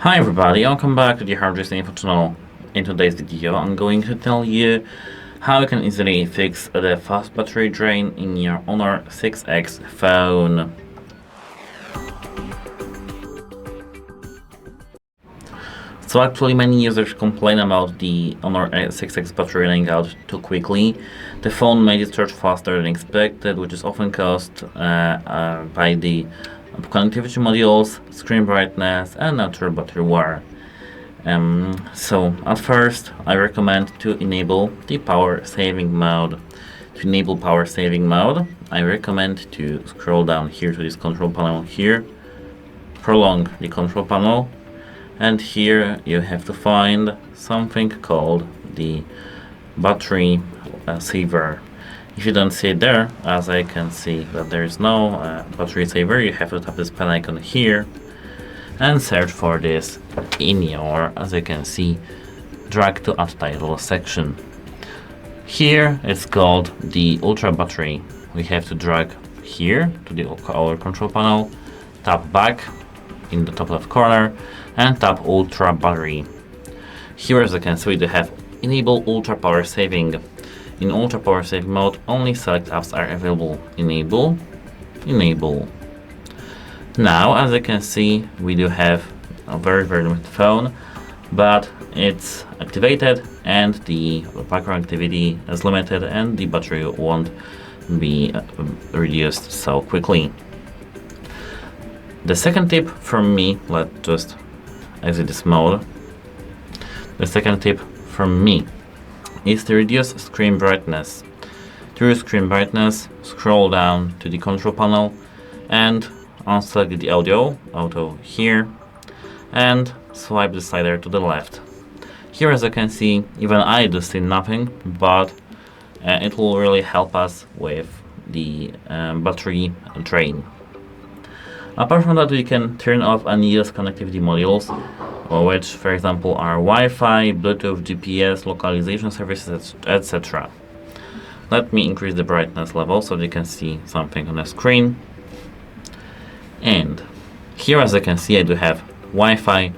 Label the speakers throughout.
Speaker 1: Hi everybody, welcome back to the HardReset.Info channel. In today's video I'm going to tell you how you can easily fix the fast battery drain in your Honor 6X phone. So actually many users complain about the Honor 6X battery running out too quickly. The phone may discharge faster than expected, which is often caused by the connectivity modules, screen brightness and natural battery wear. So at first I recommend to enable the power saving mode. To enable power saving mode, I recommend to scroll down here to this control panel here, prolong the control panel, and here you have to find something called the battery saver. If you don't see it there, as I can see that there is no battery saver, you have to tap this pen icon here and search for this in your, as you can see, drag to add title section. Here it's called the Ultra battery. We have to drag here to our control panel, tap back in the top left corner and tap Ultra battery. Here, as you can see, we have enable ultra power saving. In ultra power saving mode, only select apps are available. Enable. Now, as you can see, we do have a very limited phone, but it's activated and the background activity is limited and the battery won't be reduced so quickly. The second tip from me, let's just exit this mode. The second tip from me is to reduce screen brightness. To reduce screen brightness, scroll down to the control panel and unselect the auto here, and swipe the slider to the left. Here, as you can see, even I do see nothing, but it will really help us with the battery drain. Apart from that, we can turn off unused connectivity modules, which for example are Wi-Fi, Bluetooth, GPS, localization services, etc. Let me increase the brightness level so you can see something on the screen. And here, as you can see, I do have Wi-Fi.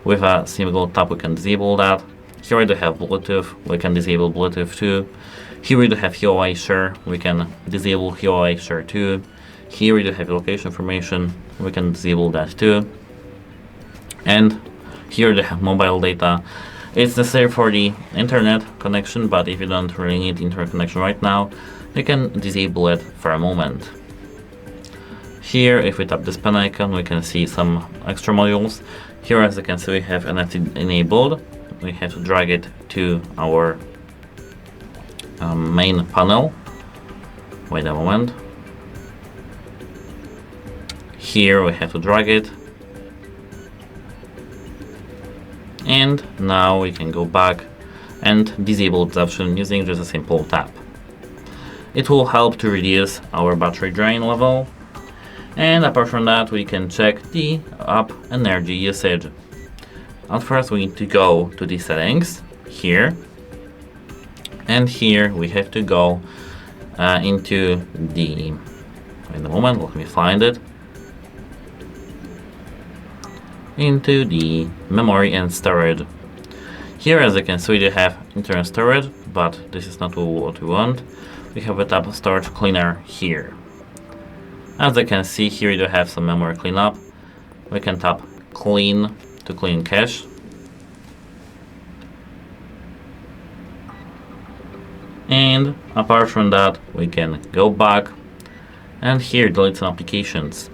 Speaker 1: With a single tap we can disable that. Here I do have Bluetooth, we can disable Bluetooth too. Here we do have Huawei share, we can disable Huawei share too. Here we do have location information, we can disable that too. And here they have mobile data. It's necessary for the internet connection, but if you don't really need internet connection right now, you can disable it for a moment. Here, if we tap this pen icon, we can see some extra modules. Here, as you can see, we have NFC enabled. We have to drag it to our main panel. Wait a moment. Here we have to drag it. And now we can go back and disable this option using just a simple tap. It will help to reduce our battery drain level. And apart from that, we can check the app energy usage. At first, we need to go to the settings here. And here we have to go into the, wait a moment, let me find it. Into the memory and storage. Here, as you can see, we have internal storage, but this is not what we want. We have a tab storage cleaner here. As you can see, here we do have some memory cleanup. We can tap clean to clean cache. And apart from that, we can go back and here delete some applications.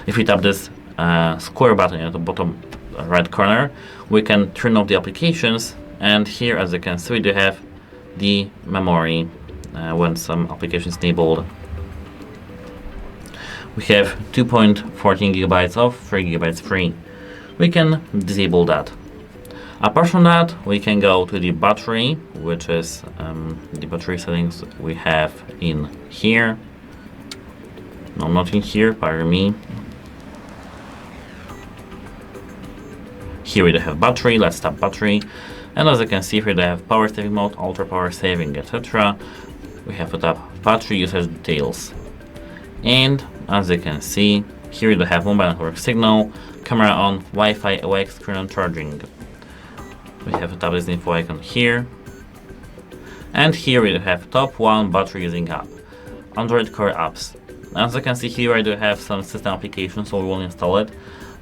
Speaker 1: If we tap this square button at the bottom right corner, we can turn off the applications, and here, as you can see, we do have the memory when some applications enabled. We have 2.14 gigabytes of 3 gigabytes free. We can disable that. Apart from that, we can go to the battery, which is the battery settings we have in here. No, not in here, pardon me. Here we do have battery, let's tap battery. And as you can see, here we have power saving mode, ultra power saving, etc. We have to tap battery usage details. And as you can see, Here we do have mobile network signal, camera on, Wi-Fi awake, screen on charging. We have a tablet info icon here. And here we have top 1 battery using app, Android Core apps. As you can see here, I do have some system applications, so we will install it.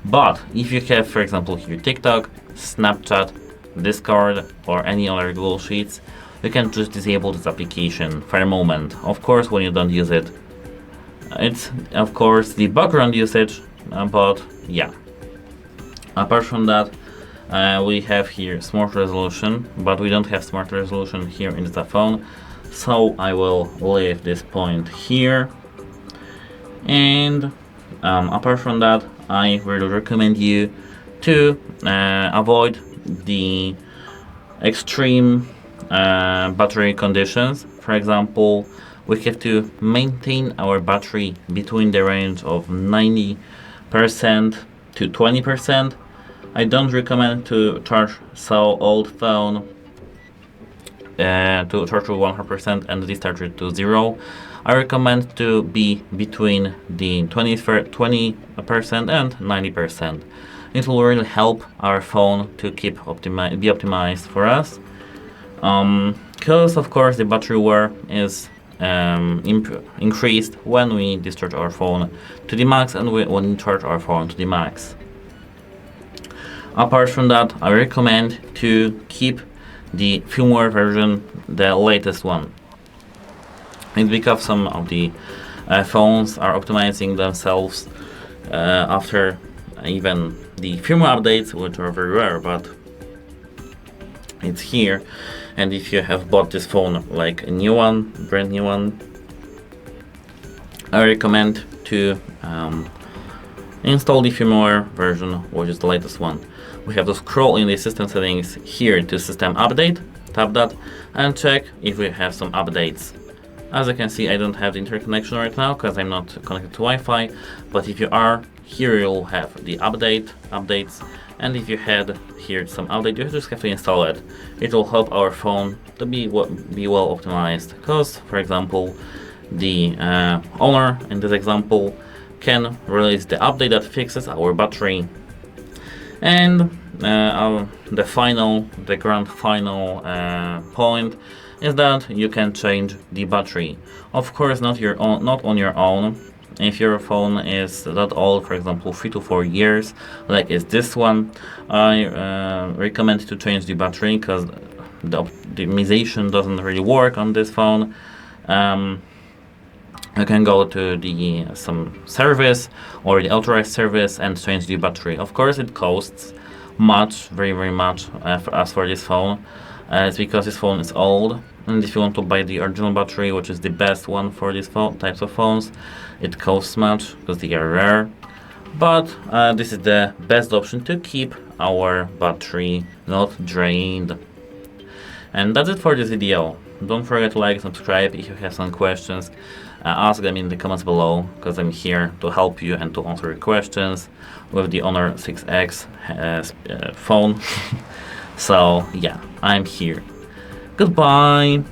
Speaker 1: But if you have, for example, here TikTok, Snapchat, Discord, or any other Google Sheets, you can just disable this application for a moment. Of course, when you don't use it, it's of course the background usage, but yeah. Apart from that, we have here smart resolution, but we don't have smart resolution here in the phone, so I will leave this point here. And apart from that, I really recommend you to avoid the extreme battery conditions. For example, we have to maintain our battery between the range of 90% to 20%. I don't recommend to charge so old phone to charge to 100% and discharge it to 0. I recommend to be between the 20% and 90%. It will really help our phone to be optimized for us. Because of course the battery wear is increased when we discharge our phone to the max and when we charge our phone to the max. Apart from that, I recommend to keep the firmware version the latest one. It's because some of the phones are optimizing themselves after even the firmware updates, which are very rare, but it's here. And if you have bought this phone like a new one, brand new one, I recommend to install the firmware version, which is the latest one. We have to scroll in the system settings here to system update, tap that, and check if we have some updates. As you can see, I don't have the interconnection right now because I'm not connected to Wi-Fi, but if you are, here you'll have the updates, and if you had here some update, you just have to install it. It will help our phone to be well optimized, because, for example, the owner in this example can release the update that fixes our battery. And the grand final point is that you can change the battery. Of course, not on your own. If your phone is that old, for example 3 to 4 years, like is this one, I recommend to change the battery because the optimization doesn't really work on this phone. You can go to some service or the authorized service and change the battery. Of course, it costs much, very much as for this phone. It's because this phone is old, and if you want to buy the original battery, which is the best one for these types of phones, it costs much because they are rare. But this is the best option to keep our battery not drained. And that's it for this video. Don't forget to like and subscribe. If you have some questions, ask them in the comments below, because I'm here to help you and to answer your questions with the Honor 6X phone. So yeah, I'm here. Goodbye.